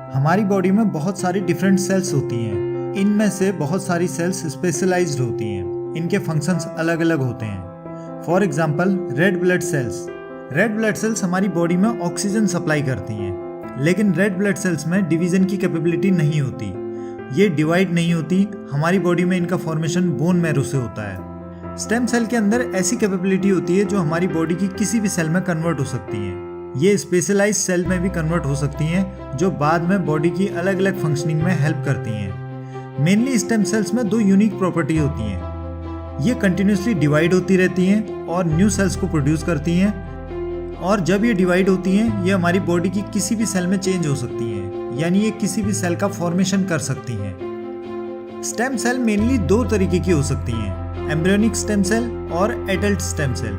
हमारी बॉडी में बहुत सारी डिफरेंट सेल्स होती हैं। इनमें से बहुत सारी सेल्स स्पेशलाइज्ड होती हैं। इनके फंक्शंस अलग अलग होते हैं। For example red blood cells. Red blood cells हमारी बॉडी में ऑक्सीजन सप्लाई करती हैं, लेकिन रेड ब्लड सेल्स में डिवीजन की कैपेबिलिटी नहीं होती। ये डिवाइड नहीं होती। हमारी बॉडी में इनका फॉर्मेशन बोन मैरो से होता है। स्टेम सेल के अंदर ऐसी कैपेबिलिटी होती है जो हमारी बॉडी की किसी भी सेल में कन्वर्ट हो सकती है। ये स्पेशलाइज्ड सेल में भी कन्वर्ट हो सकती हैं, जो बाद में बॉडी की अलग अलग फंक्शनिंग में हेल्प करती हैं। मेनली स्टेम सेल्स में दो यूनिक प्रॉपर्टी होती हैं। ये कंटिन्यूसली डिवाइड होती रहती हैं और न्यू सेल्स को प्रोड्यूस करती हैं, और जब ये डिवाइड होती हैं ये हमारी बॉडी की किसी भी सेल में चेंज हो सकती हैं, यानी ये किसी भी सेल का फॉर्मेशन कर सकती हैं। स्टेम सेल मेनली दो तरीके की हो सकती हैं, एम्ब्रियोनिक स्टेम सेल और एडल्ट स्टेम सेल।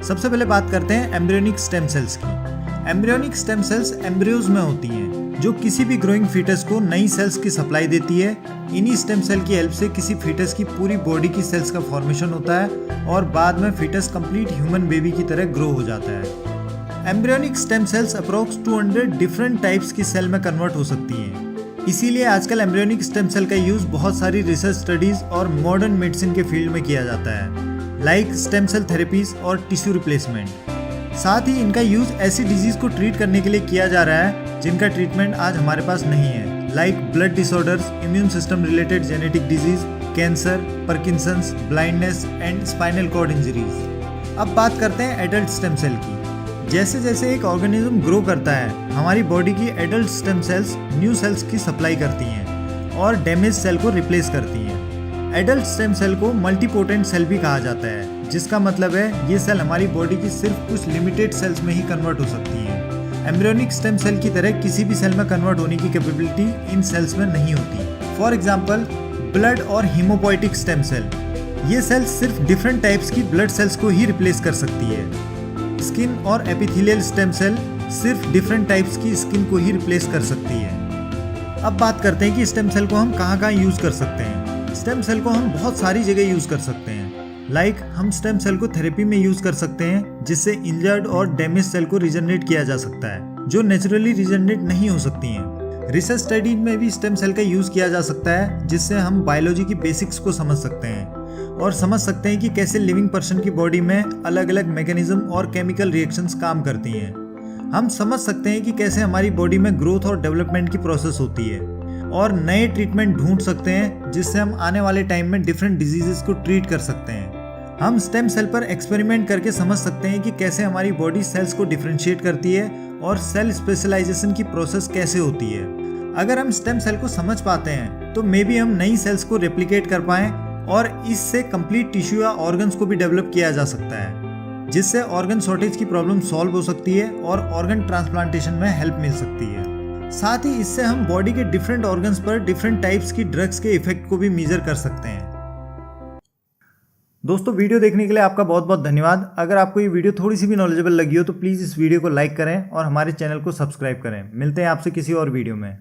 सबसे पहले बात करते हैं एम्ब्रियोनिक स्टेम सेल्स की। एम्ब्रियोनिक स्टेम सेल्स एम्ब्रियोज में होती हैं, जो किसी भी ग्रोइंग फीटस को नई सेल्स की सप्लाई देती है। इन्हीं स्टेम सेल की हेल्प से किसी फीटस की पूरी बॉडी की सेल्स का फॉर्मेशन होता है और बाद में फीटस कंप्लीट ह्यूमन बेबी की तरह ग्रो हो जाता है। Embryonic stem cells approx 200 different types की सेल में कन्वर्ट हो सकती हैं। इसीलिए आजकल एम्ब्रियोनिक स्टेम सेल का यूज बहुत सारी रिसर्च स्टडीज और मॉडर्न मेडिसिन के फील्ड में किया जाता है, लाइक स्टेम सेल थेरेपीज और टिश्यू रिप्लेसमेंट। साथ ही इनका यूज ऐसी डिजीज को ट्रीट करने के लिए किया जा रहा है जिनका ट्रीटमेंट आज हमारे पास नहीं है, like blood disorders, immune system related genetic disease, cancer, Parkinson's, blindness and spinal cord injuries. अब बात करते हैं एडल्ट स्टेम सेल की। जैसे जैसे एक ऑर्गेनिज्म ग्रो करता है, हमारी बॉडी की adult stem cells new sales की सप्लाई करती हैं और डैमेज सेल को रिप्लेस करती हैं। एडल्ट स्टेम सेल को मल्टीपोटेंट सेल भी कहा जाता है, जिसका मतलब है ये सेल हमारी बॉडी की सिर्फ कुछ लिमिटेड सेल्स में ही कन्वर्ट हो सकती हैं। एम्ब्रियोनिक स्टेम सेल की तरह किसी भी सेल में कन्वर्ट होने की कैपेबिलिटी इन सेल्स में नहीं होती। फॉर एग्जांपल ब्लड और हीमोपोइटिक स्टेम सेल। ये सेल सिर्फ डिफरेंट टाइप्स की ब्लड सेल्स को ही रिप्लेस कर सकती है। स्किन और एपिथेलियल स्टेम सेल सिर्फ डिफरेंट टाइप्स की स्किन को ही रिप्लेस कर सकती है। अब बात करते हैं कि स्टेम सेल को हम कहाँ कहाँ यूज कर सकते हैं। स्टेम सेल को हम बहुत सारी जगह यूज कर सकते हैं। लाइक हम स्टेम सेल को थेरेपी में यूज कर सकते हैं, जिससे इंजर्ड और डैमेज सेल को रिजनरेट किया जा सकता है, जो नेचुरली रिजनरेट नहीं हो सकती हैं। रिसर्च स्टडी में भी स्टेम सेल का यूज किया जा सकता है, जिससे हम बायोलॉजी की बेसिक्स को समझ सकते हैं और समझ सकते हैं कि कैसे लिविंग पर्सन की बॉडी में अलग अलग मैकेनिज्म और केमिकल रिएक्शंस काम करती हैं। हम समझ सकते हैं कि कैसे हमारी बॉडी में ग्रोथ और डेवलपमेंट की प्रोसेस होती है और नए ट्रीटमेंट ढूंढ सकते हैं, जिससे हम आने वाले टाइम में डिफरेंट डिजीजेस को ट्रीट कर सकते हैं। हम स्टेम सेल पर एक्सपेरिमेंट करके समझ सकते हैं कि कैसे हमारी बॉडी सेल्स को डिफरेंशिएट करती है और सेल स्पेशलाइजेशन की प्रोसेस कैसे होती है। अगर हम स्टेम सेल को समझ पाते हैं तो मे बी हम नई सेल्स को रेप्लिकेट कर पाएं और इससे कंप्लीट टिश्यू या ऑर्गन्स को भी डेवलप किया जा सकता है, जिससे ऑर्गन शॉर्टेज की प्रॉब्लम सॉल्व हो सकती है और ऑर्गन ट्रांसप्लांटेशन में हेल्प मिल सकती है। साथ ही इससे हम बॉडी के डिफरेंट ऑर्गन्स पर डिफरेंट टाइप्स की ड्रग्स के इफेक्ट को भी मेजर कर सकते हैं। दोस्तों, वीडियो देखने के लिए आपका बहुत बहुत धन्यवाद। अगर आपको ये वीडियो थोड़ी सी भी नॉलेजेबल लगी हो तो प्लीज़ इस वीडियो को लाइक करें और हमारे चैनल को सब्सक्राइब करें। मिलते हैं आपसे किसी और वीडियो में।